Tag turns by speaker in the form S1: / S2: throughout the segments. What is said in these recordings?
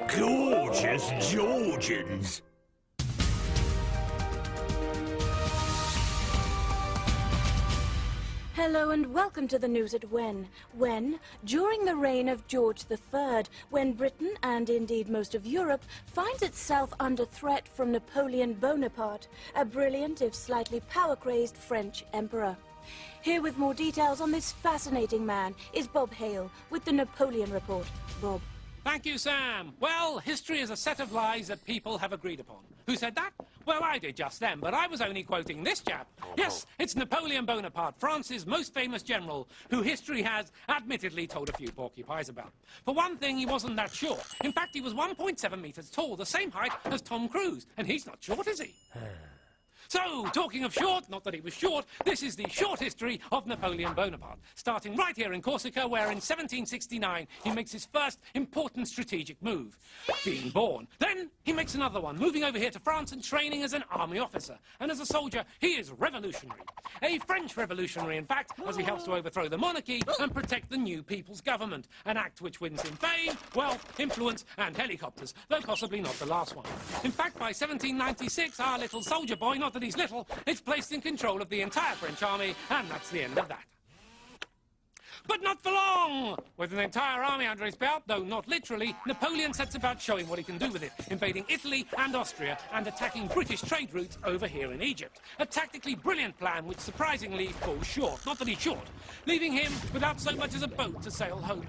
S1: Gorgeous Georgians.
S2: Hello and welcome to the news at When, during the reign of George III, when Britain, and indeed most of Europe, finds itself under threat from Napoleon Bonaparte, a brilliant if slightly power-crazed French emperor. Here with more details on this fascinating man is Bob Hale with the Napoleon Report. Bob.
S3: Thank you, Sam. Well, history is a set of lies that people have agreed upon. Who said that? Well, I did just then, but I was only quoting this chap. Yes, it's Napoleon Bonaparte, France's most famous general, who history has admittedly told a few porcupines about. For one thing, he wasn't that short. In fact, he was 1.7 metres tall, the same height as Tom Cruise. And he's not short, is he? So, talking of short, not that he was short, this is the short history of Napoleon Bonaparte, starting right here in Corsica, where in 1769 he makes his first important strategic move, being born. Then he makes another one, moving over here to France and training as an army officer. And as a soldier, he is revolutionary. A French revolutionary, in fact, as he helps to overthrow the monarchy and protect the new people's government, an act which wins him fame, wealth, influence, and helicopters, though possibly not the last one. In fact, by 1796, our little soldier boy, not that he's little, is placed in control of the entire French army, and that's the end of that. But not for long! With an entire army under his belt, though not literally, Napoleon sets about showing what he can do with it, invading Italy and Austria and attacking British trade routes over here in Egypt. A tactically brilliant plan which surprisingly falls short, not that he's short, leaving him without so much as a boat to sail home in.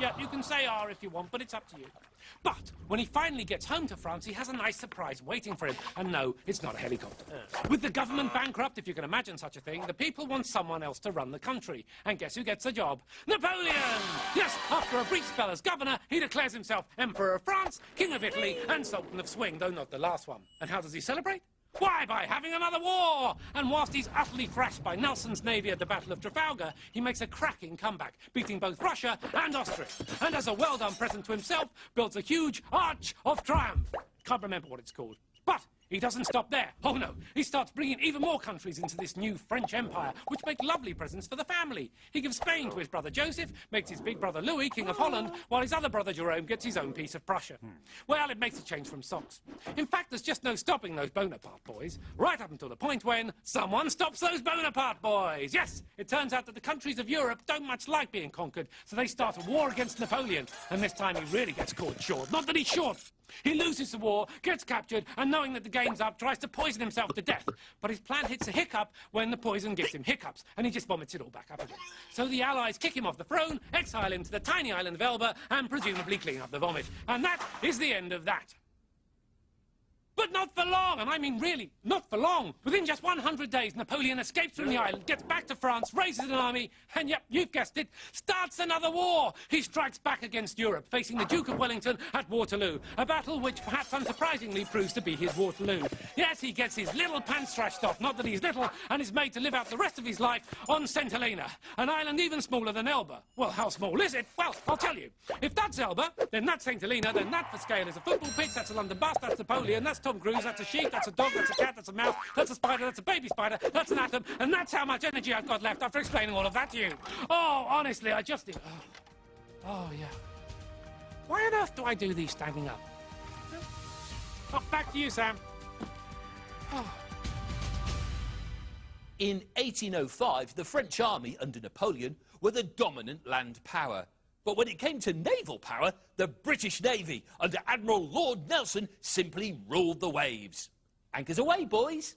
S3: Yeah, you can say R if you want, but it's up to you. But when he finally gets home to France, he has a nice surprise waiting for him. And no, it's not a helicopter. With the government bankrupt, if you can imagine such a thing, the people want someone else to run the country. And guess who gets the job? Napoleon! Yes, after a brief spell as governor, he declares himself Emperor of France, King of Italy, and Sultan of Swing, though not the last one. And how does he celebrate? Why, by having another war! And whilst he's utterly thrashed by Nelson's navy at the Battle of Trafalgar, he makes a cracking comeback, beating both Russia and Austria. And as a well-done present to himself, builds a huge Arch of Triumph. Can't remember what it's called. But he doesn't stop there. Oh no, he starts bringing even more countries into this new French Empire, which make lovely presents for the family. He gives Spain to his brother Joseph, makes his big brother Louis King of Holland, while his other brother Jerome gets his own piece of Prussia. Well, it makes a change from socks. In fact, there's just no stopping those Bonaparte boys, right up until the point when someone stops those Bonaparte boys. Yes, it turns out that the countries of Europe don't much like being conquered, so they start a war against Napoleon, and this time he really gets caught short. Not that he's short. He loses the war, gets captured, and knowing that the game's up, tries to poison himself to death. But his plan hits a hiccup when the poison gives him hiccups, and he just vomits it all back up again. So the Allies kick him off the throne, exile him to the tiny island of Elba, and presumably clean up the vomit. And that is the end of that. But not for long, and I mean really, not for long. Within just 100 days, Napoleon escapes from the island, gets back to France, raises an army, and yep, you've guessed it, starts another war. He strikes back against Europe, facing the Duke of Wellington at Waterloo, a battle which perhaps unsurprisingly proves to be his Waterloo. Yes, he gets his little pants thrashed off, not that he's little, and is made to live out the rest of his life on St. Helena, an island even smaller than Elba. Well, how small is it? Well, I'll tell you. If that's Elba, then that's St. Helena, then that for scale is a football pitch, that's a London bus, that's Napoleon, that's Tom Cruise, that's a sheep, that's a dog, that's a cat, that's a mouse, that's a spider, that's a baby spider, that's an atom, and that's how much energy I've got left after explaining all of that to you. Oh, honestly, I just think... Oh, yeah. Why on earth do I do these standing up? Oh, back to you, Sam.
S4: In 1805, the French army under Napoleon were the dominant land power. But when it came to naval power, the British Navy under Admiral Lord Nelson simply ruled the waves. Anchors away, boys!